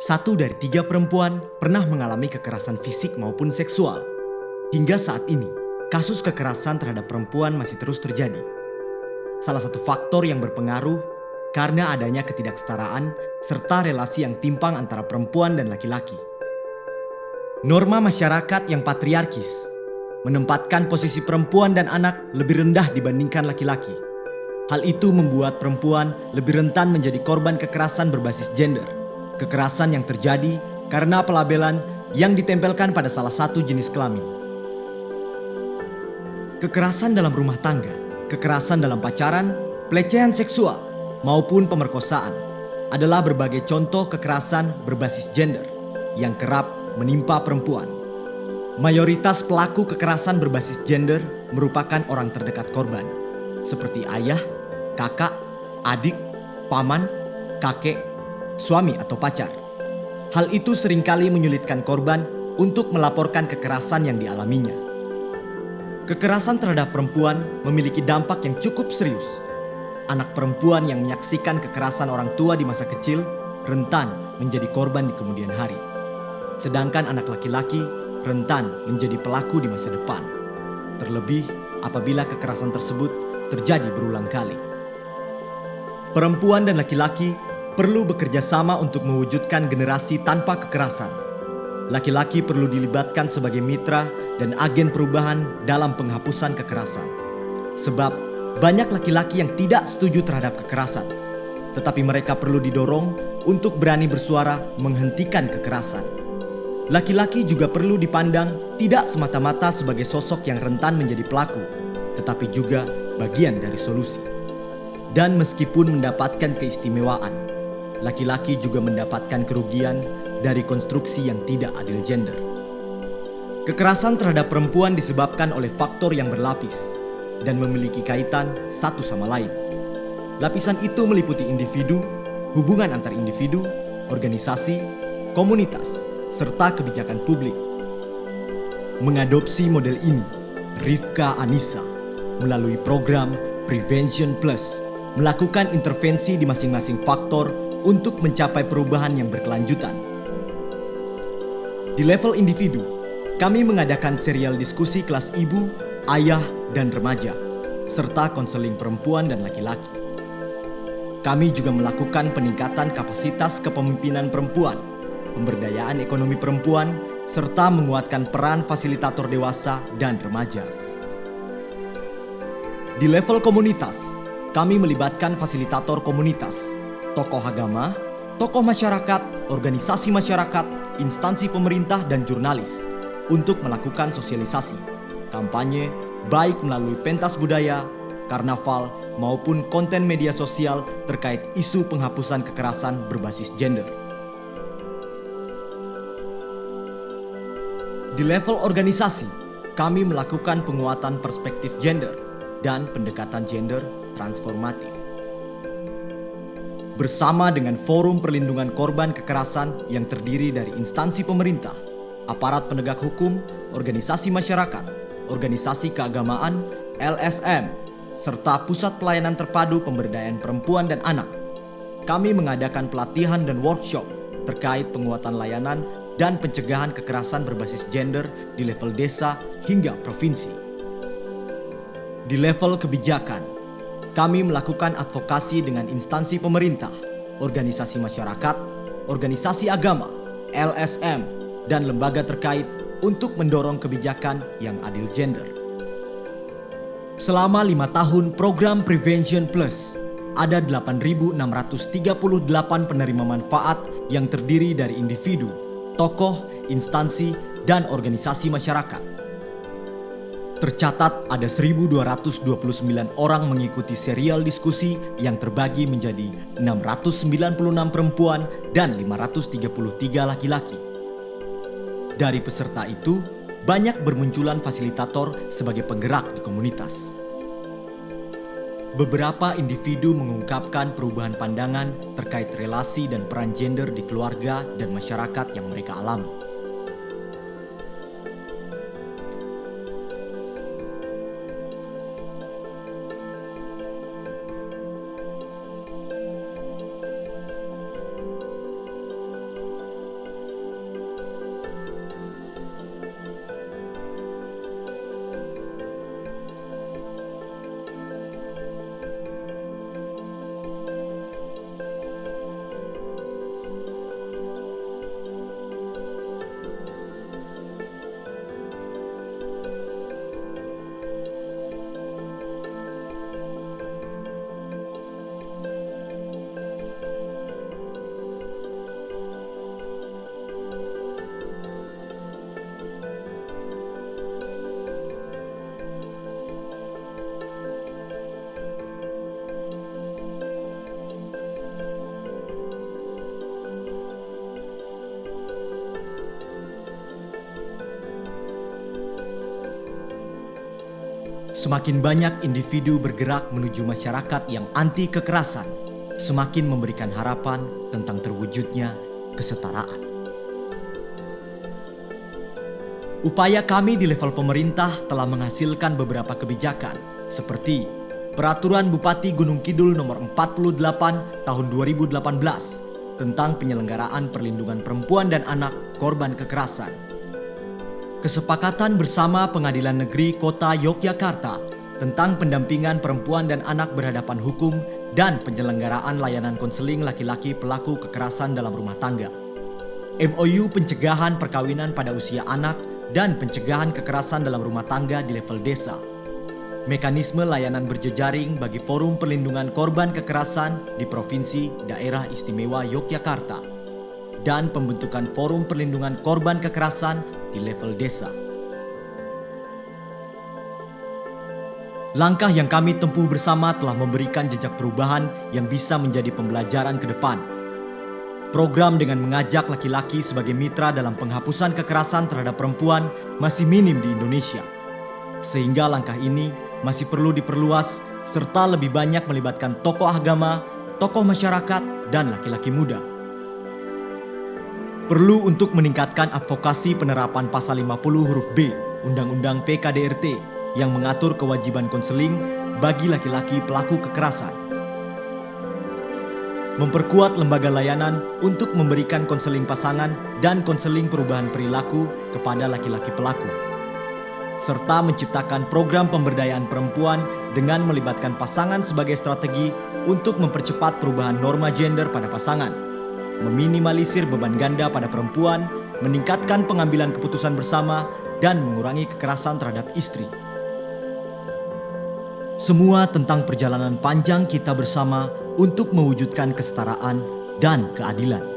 1 dari 3 perempuan pernah mengalami kekerasan fisik maupun seksual. Hingga saat ini, kasus kekerasan terhadap perempuan masih terus terjadi. Salah satu faktor yang berpengaruh karena adanya ketidaksetaraan serta relasi yang timpang antara perempuan dan laki-laki. Norma masyarakat yang patriarkis menempatkan posisi perempuan dan anak lebih rendah dibandingkan laki-laki. Hal itu membuat perempuan lebih rentan menjadi korban kekerasan berbasis gender. Kekerasan yang terjadi karena pelabelan yang ditempelkan pada salah satu jenis kelamin. Kekerasan dalam rumah tangga, kekerasan dalam pacaran, pelecehan seksual, maupun pemerkosaan adalah berbagai contoh kekerasan berbasis gender yang kerap menimpa perempuan. Mayoritas pelaku kekerasan berbasis gender merupakan orang terdekat korban, seperti ayah, kakak, adik, paman, kakek, suami atau pacar. Hal itu seringkali menyulitkan korban untuk melaporkan kekerasan yang dialaminya. Kekerasan terhadap perempuan memiliki dampak yang cukup serius. Anak perempuan yang menyaksikan kekerasan orang tua di masa kecil rentan menjadi korban di kemudian hari. Sedangkan anak laki-laki rentan menjadi pelaku di masa depan. Terlebih apabila kekerasan tersebut terjadi berulang kali. Perempuan dan laki-laki perlu bekerja sama untuk mewujudkan generasi tanpa kekerasan. Laki-laki perlu dilibatkan sebagai mitra dan agen perubahan dalam penghapusan kekerasan. Sebab banyak laki-laki yang tidak setuju terhadap kekerasan, tetapi mereka perlu didorong untuk berani bersuara menghentikan kekerasan. Laki-laki juga perlu dipandang tidak semata-mata sebagai sosok yang rentan menjadi pelaku, tetapi juga bagian dari solusi. Dan meskipun mendapatkan keistimewaan, laki-laki juga mendapatkan kerugian dari konstruksi yang tidak adil gender. Kekerasan terhadap perempuan disebabkan oleh faktor yang berlapis dan memiliki kaitan satu sama lain. Lapisan itu meliputi individu, hubungan antar individu, organisasi, komunitas, serta kebijakan publik. Mengadopsi model ini, Rifka Anissa melalui program Prevention Plus melakukan intervensi di masing-masing faktor untuk mencapai perubahan yang berkelanjutan. Di level individu, kami mengadakan serial diskusi kelas ibu, ayah, dan remaja, serta konseling perempuan dan laki-laki. Kami juga melakukan peningkatan kapasitas kepemimpinan perempuan, pemberdayaan ekonomi perempuan, serta menguatkan peran fasilitator dewasa dan remaja. Di level komunitas, kami melibatkan fasilitator komunitas, tokoh agama, tokoh masyarakat, organisasi masyarakat, instansi pemerintah, dan jurnalis untuk melakukan sosialisasi, kampanye, baik melalui pentas budaya, karnaval, maupun konten media sosial terkait isu penghapusan kekerasan berbasis gender. Di level organisasi, kami melakukan penguatan perspektif gender dan pendekatan gender transformatif. Bersama dengan Forum Perlindungan Korban Kekerasan yang terdiri dari instansi pemerintah, aparat penegak hukum, organisasi masyarakat, organisasi keagamaan, LSM, serta Pusat Pelayanan Terpadu Pemberdayaan Perempuan dan Anak, kami mengadakan pelatihan dan workshop terkait penguatan layanan dan pencegahan kekerasan berbasis gender di level desa hingga provinsi. Di level kebijakan, kami melakukan advokasi dengan instansi pemerintah, organisasi masyarakat, organisasi agama, LSM, dan lembaga terkait untuk mendorong kebijakan yang adil gender. Selama 5 tahun program Prevention Plus, ada 8.638 penerima manfaat yang terdiri dari individu, tokoh, instansi, dan organisasi masyarakat. Tercatat ada 1.229 orang mengikuti serial diskusi yang terbagi menjadi 696 perempuan dan 533 laki-laki. Dari peserta itu, banyak bermunculan fasilitator sebagai penggerak di komunitas. Beberapa individu mengungkapkan perubahan pandangan terkait relasi dan peran gender di keluarga dan masyarakat yang mereka alami. Semakin banyak individu bergerak menuju masyarakat yang anti kekerasan, semakin memberikan harapan tentang terwujudnya kesetaraan. Upaya kami di level pemerintah telah menghasilkan beberapa kebijakan, seperti Peraturan Bupati Gunung Kidul Nomor 48 Tahun 2018 tentang penyelenggaraan perlindungan perempuan dan anak korban kekerasan. Kesepakatan bersama Pengadilan Negeri Kota Yogyakarta tentang pendampingan perempuan dan anak berhadapan hukum dan penyelenggaraan layanan konseling laki-laki pelaku kekerasan dalam rumah tangga. MOU pencegahan perkawinan pada usia anak dan pencegahan kekerasan dalam rumah tangga di level desa. Mekanisme layanan berjejaring bagi Forum Perlindungan Korban Kekerasan di Provinsi Daerah Istimewa Yogyakarta dan pembentukan Forum Perlindungan Korban Kekerasan di level desa. Langkah yang kami tempuh bersama telah memberikan jejak perubahan yang bisa menjadi pembelajaran ke depan. Program dengan mengajak laki-laki sebagai mitra dalam penghapusan kekerasan terhadap perempuan masih minim di Indonesia. Sehingga langkah ini masih perlu diperluas serta lebih banyak melibatkan tokoh agama, tokoh masyarakat, dan laki-laki muda. Perlu untuk meningkatkan advokasi penerapan pasal 50 huruf B Undang-Undang PKDRT yang mengatur kewajiban konseling bagi laki-laki pelaku kekerasan. Memperkuat lembaga layanan untuk memberikan konseling pasangan dan konseling perubahan perilaku kepada laki-laki pelaku. Serta menciptakan program pemberdayaan perempuan dengan melibatkan pasangan sebagai strategi untuk mempercepat perubahan norma gender pada pasangan, meminimalisir beban ganda pada perempuan, meningkatkan pengambilan keputusan bersama, dan mengurangi kekerasan terhadap istri. Semua tentang perjalanan panjang kita bersama untuk mewujudkan kesetaraan dan keadilan.